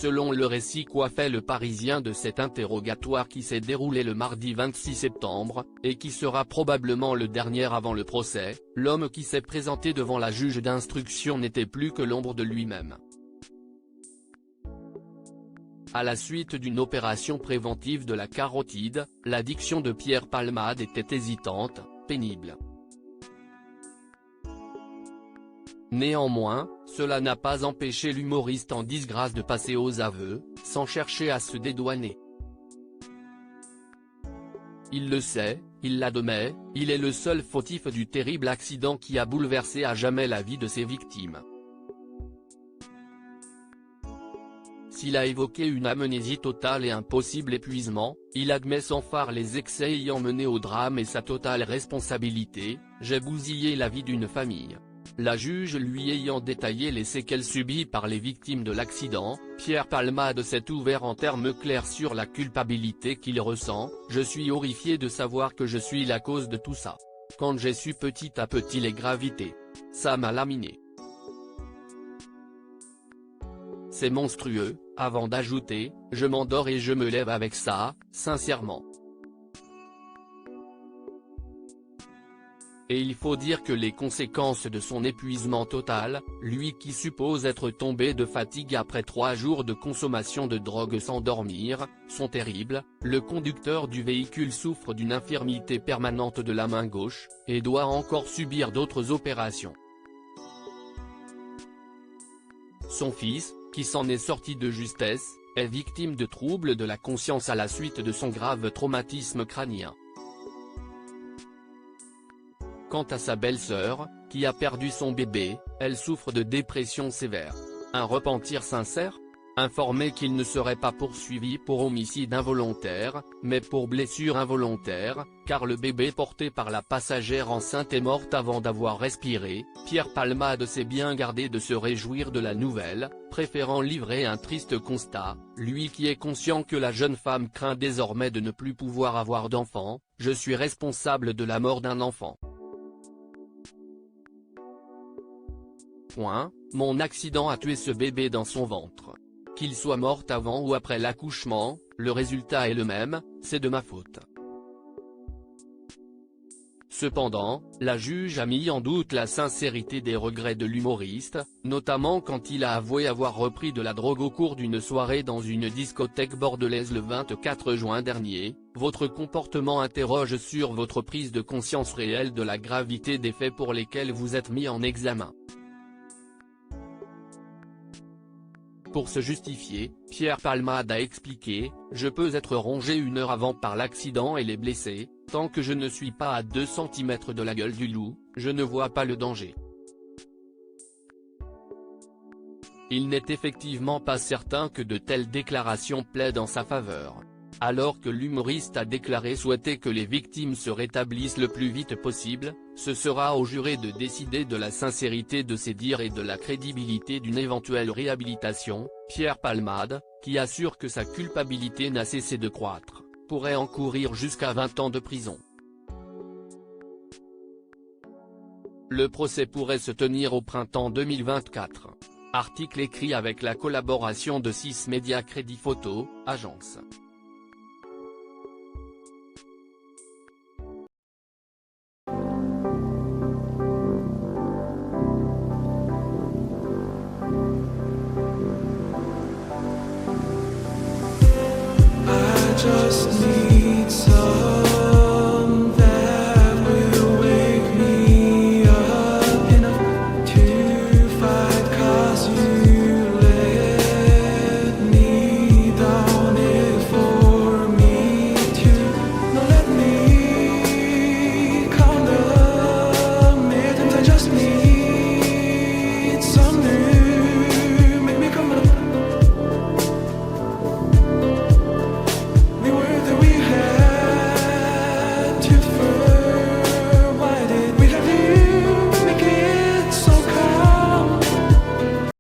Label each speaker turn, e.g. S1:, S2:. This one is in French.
S1: selon le récit qu'a fait le Parisien de cet interrogatoire qui s'est déroulé le mardi 26 septembre, et qui sera probablement le dernier avant le procès, l'homme qui s'est présenté devant la juge d'instruction n'était plus que l'ombre de lui-même. À la suite d'une opération préventive de la carotide, la diction de Pierre Palmade était hésitante, pénible. Néanmoins, cela n'a pas empêché l'humoriste en disgrâce de passer aux aveux, sans chercher à se dédouaner. Il le sait, il l'admet, il est le seul fautif du terrible accident qui a bouleversé à jamais la vie de ses victimes. S'il a évoqué une amnésie totale et un possible épuisement, il admet sans phare les excès ayant mené au drame et sa totale responsabilité: « J'ai bousillé la vie d'une famille ». La juge lui ayant détaillé les séquelles subies par les victimes de l'accident, Pierre Palmade s'est ouvert en termes clairs sur la culpabilité qu'il ressent: « Je suis horrifié de savoir que je suis la cause de tout ça. Quand j'ai su petit à petit les gravités, ça m'a laminé. C'est monstrueux », avant d'ajouter: « Je m'endors et je me lève avec ça, sincèrement. » Et il faut dire que les conséquences de son épuisement total, lui qui suppose être tombé de fatigue après 3 jours de consommation de drogue sans dormir, sont terribles. Le conducteur du véhicule souffre d'une infirmité permanente de la main gauche, et doit encore subir d'autres opérations. Son fils, qui s'en est sorti de justesse, est victime de troubles de la conscience à la suite de son grave traumatisme crânien. Quant à sa belle-sœur, qui a perdu son bébé, elle souffre de dépression sévère. Un repentir sincère ? Informé qu'il ne serait pas poursuivi pour homicide involontaire, mais pour blessure involontaire, car le bébé porté par la passagère enceinte est morte avant d'avoir respiré, Pierre Palmade s'est bien gardé de se réjouir de la nouvelle, préférant livrer un triste constat, lui qui est conscient que la jeune femme craint désormais de ne plus pouvoir avoir d'enfant: « Je suis responsable de la mort d'un enfant. Mon accident a tué ce bébé dans son ventre. Qu'il soit mort avant ou après l'accouchement, le résultat est le même, c'est de ma faute. » Cependant, la juge a mis en doute la sincérité des regrets de l'humoriste, notamment quand il a avoué avoir repris de la drogue au cours d'une soirée dans une discothèque bordelaise le 24 juin dernier. « Votre comportement interroge sur votre prise de conscience réelle de la gravité des faits pour lesquels vous êtes mis en examen. » Pour se justifier, Pierre Palmade a expliqué: « Je peux être rongé 1 heure avant par l'accident et les blessés, tant que je ne suis pas à 2 cm de la gueule du loup, je ne vois pas le danger. » Il n'est effectivement pas certain que de telles déclarations plaident en sa faveur. Alors que l'humoriste a déclaré souhaiter que les victimes se rétablissent le plus vite possible, ce sera au juré de décider de la sincérité de ses dires et de la crédibilité d'une éventuelle réhabilitation. Pierre Palmade, qui assure que sa culpabilité n'a cessé de croître, pourrait encourir jusqu'à 20 ans de prison. Le procès pourrait se tenir au printemps 2024. Article écrit avec la collaboration de 6 Médias Crédit Photo, agence.